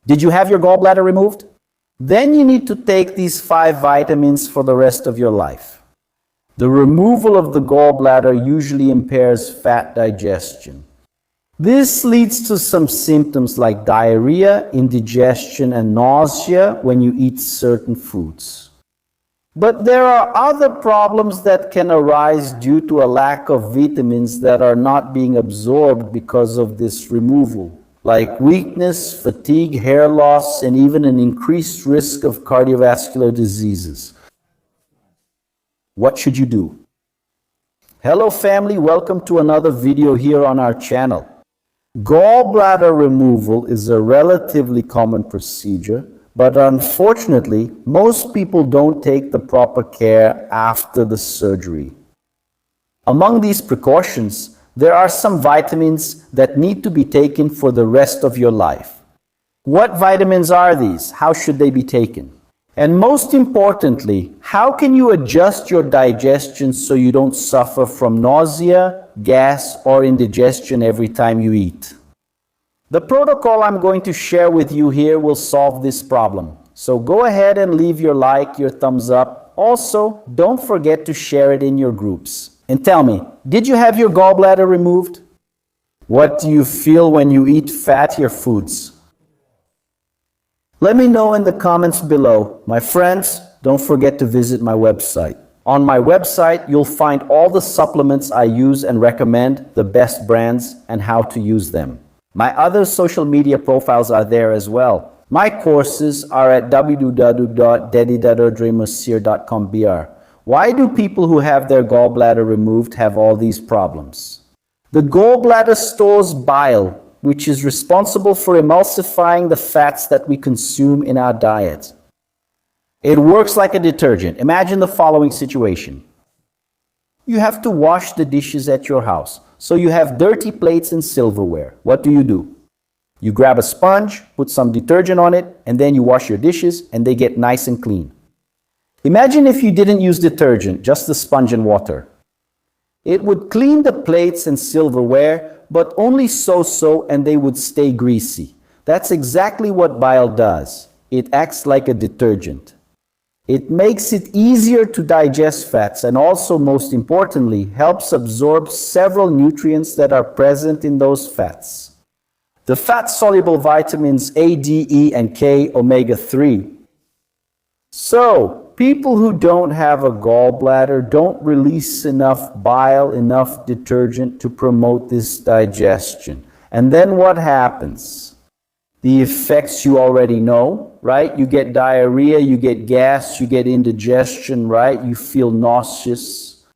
Did you have your gallbladder removed? Then you need to take these 5 vitamins for the rest of your life. The removal of the gallbladder usually impairs fat digestion. This leads to some symptoms like diarrhea, indigestion, and nausea when you eat certain foods. But there are other problems that can arise due to a lack of vitamins that are not being absorbed because of this removal, like weakness, fatigue, hair loss, and even an increased risk of cardiovascular diseases. What should you do? Hello family, welcome to another video here on our channel. Gallbladder removal is a relatively common procedure, but unfortunately, most people don't take the proper care after the surgery. Among these precautions, there are some vitamins that need to be taken for the rest of your life. What vitamins are these? How should they be taken? And most importantly, how can you adjust your digestion so you don't suffer from nausea, gas, or indigestion every time you eat? The protocol I'm going to share with you here will solve this problem. So go ahead and leave your like, your thumbs up. Also, don't forget to share it in your groups. And tell me, did you have your gallbladder removed? What do you feel when you eat fattier foods? Let me know in the comments below. My friends, don't forget to visit my website. On my website, you'll find all the supplements I use and recommend, the best brands, and how to use them. My other social media profiles are there as well. My courses are at www.dedidadodremoacir.com.br. Why do people who have their gallbladder removed have all these problems? The gallbladder stores bile, which is responsible for emulsifying the fats that we consume in our diet. It works like a detergent. Imagine the following situation. You have to wash the dishes at your house. So you have dirty plates and silverware. What do? You grab a sponge, put some detergent on it, and then you wash your dishes and they get nice and clean. Imagine if you didn't use detergent, just the sponge and water. It would clean the plates and silverware, but only so-so, and they would stay greasy. That's exactly what bile does. It acts like a detergent. It makes it easier to digest fats and also, most importantly, helps absorb several nutrients that are present in those fats. The fat-soluble vitamins A, D, E, and K, omega-3. So, people who don't have a gallbladder don't release enough bile, enough detergent to promote this digestion. And then what happens? The effects you already know, right? You get diarrhea, you get gas, you get indigestion, right? You feel nauseous.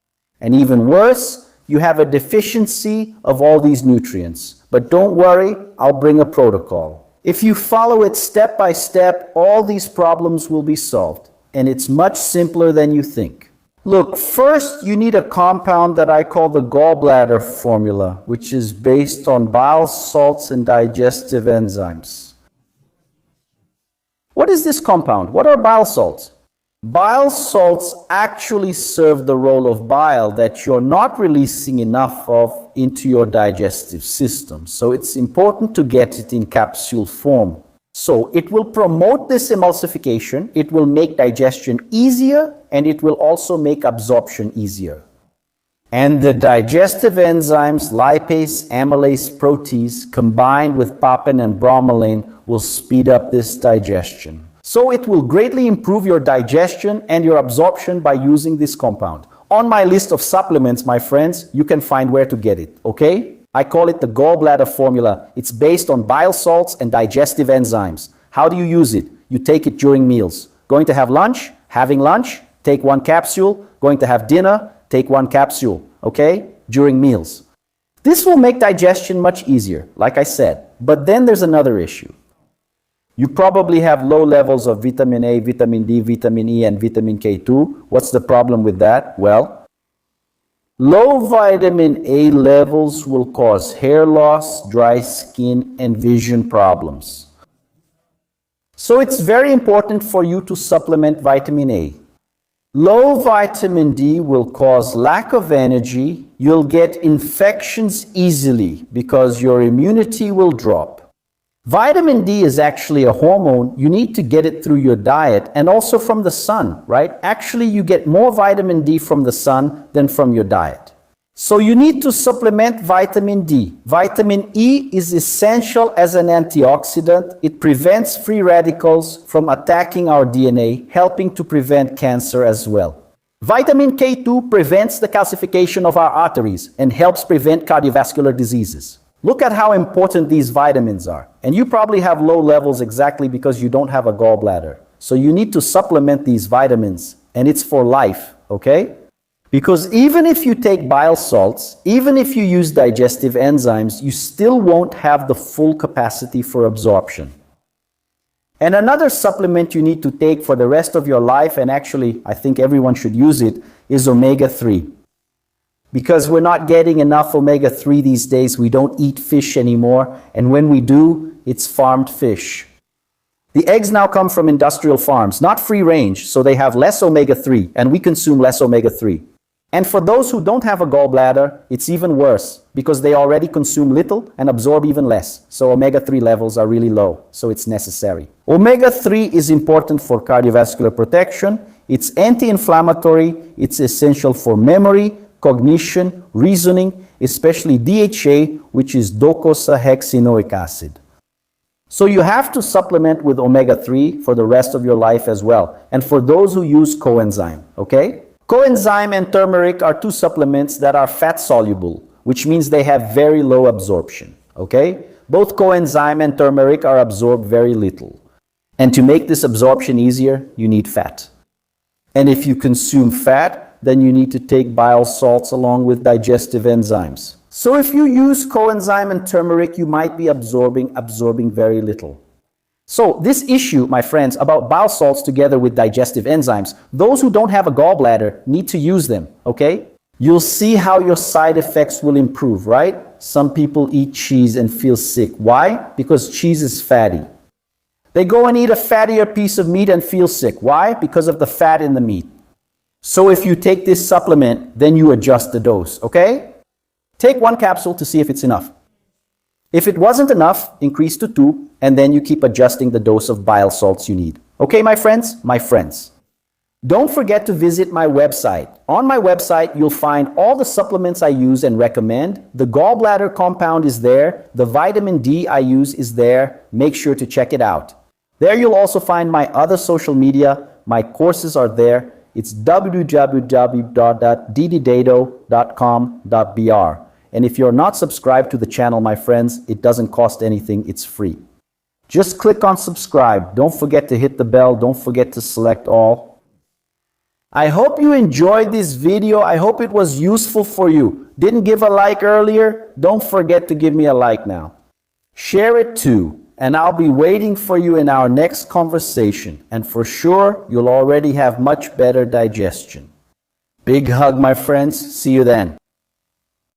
And even worse, you have a deficiency of all these nutrients. But don't worry, I'll bring a protocol. If you follow it step by step, all these problems will be solved. And it's much simpler than you think. Look, first you need a compound that I call the gallbladder formula, which is based on bile salts and digestive enzymes. What is this compound? What are bile salts? Bile salts actually serve the role of bile that you're not releasing enough of into your digestive system. So it's important to get it in capsule form. So it will promote this emulsification, it will make digestion easier, and it will also make absorption easier. And the digestive enzymes, lipase, amylase, protease, combined with papain and bromelain, will speed up this digestion. So it will greatly improve your digestion and your absorption by using this compound. On my list of supplements, my friends, you can find where to get it, okay? I call it the gallbladder formula. It's based on bile salts and digestive enzymes. How do you use it? You take it during meals. Going to have lunch? Having lunch? Take 1 capsule. Going to have dinner? Take 1 capsule, okay? During meals. This will make digestion much easier, like I said. But then there's another issue. You probably have low levels of vitamin A, vitamin D, vitamin E, and vitamin K2. What's the problem with that? Well, low vitamin A levels will cause hair loss, dry skin, and vision problems. So it's very important for you to supplement vitamin A. Low vitamin D will cause lack of energy. You'll get infections easily because your immunity will drop. Vitamin D is actually a hormone. You need to get it through your diet and also from the sun, right? Actually, you get more vitamin D from the sun than from your diet. So you need to supplement vitamin D. Vitamin E is essential as an antioxidant. It prevents free radicals from attacking our DNA, helping to prevent cancer as well. Vitamin K2 prevents the calcification of our arteries and helps prevent cardiovascular diseases. Look at how important these vitamins are. And you probably have low levels exactly because you don't have a gallbladder. So you need to supplement these vitamins, and it's for life, okay? Because even if you take bile salts, even if you use digestive enzymes, you still won't have the full capacity for absorption. And another supplement you need to take for the rest of your life, and actually I think everyone should use it, is omega-3. Because we're not getting enough omega-3 these days, we don't eat fish anymore, and when we do, it's farmed fish. The eggs now come from industrial farms, not free range, so they have less omega-3, and we consume less omega-3. And for those who don't have a gallbladder, it's even worse, because they already consume little and absorb even less. So omega-3 levels are really low, so it's necessary. Omega-3 is important for cardiovascular protection, it's anti-inflammatory, it's essential for memory, cognition, reasoning, especially DHA, which is docosahexaenoic acid. So you have to supplement with omega-3 for the rest of your life as well. And for those who use coenzyme, okay? Coenzyme and turmeric are two supplements that are fat soluble, which means they have very low absorption, okay? Both coenzyme and turmeric are absorbed very little. And to make this absorption easier, you need fat. And if you consume fat, then you need to take bile salts along with digestive enzymes. So if you use coenzyme and turmeric, you might be absorbing very little. So this issue, my friends, about bile salts together with digestive enzymes, those who don't have a gallbladder need to use them, okay? You'll see how your side effects will improve, right? Some people eat cheese and feel sick. Why? Because cheese is fatty. They go and eat a fattier piece of meat and feel sick. Why? Because of the fat in the meat. So if you take this supplement, then you adjust the dose, okay? Take 1 capsule to see if it's enough. If it wasn't enough, increase to 2, and then you keep adjusting the dose of bile salts you need. Okay, my friends? My friends. Don't forget to visit my website. On my website, you'll find all the supplements I use and recommend. The gallbladder compound is there. The vitamin D I use is there. Make sure to check it out. There you'll also find my other social media. My courses are there. It's www.dddato.com.br. And if you're not subscribed to the channel, my friends, it doesn't cost anything, it's free. Just click on subscribe. Don't forget to hit the bell. Don't forget to select all. I hope you enjoyed this video. I hope it was useful for you. Didn't give a like earlier? Don't forget to give me a like now. Share it too. And I'll be waiting for you in our next conversation. And for sure, you'll already have much better digestion. Big hug, my friends. See you then.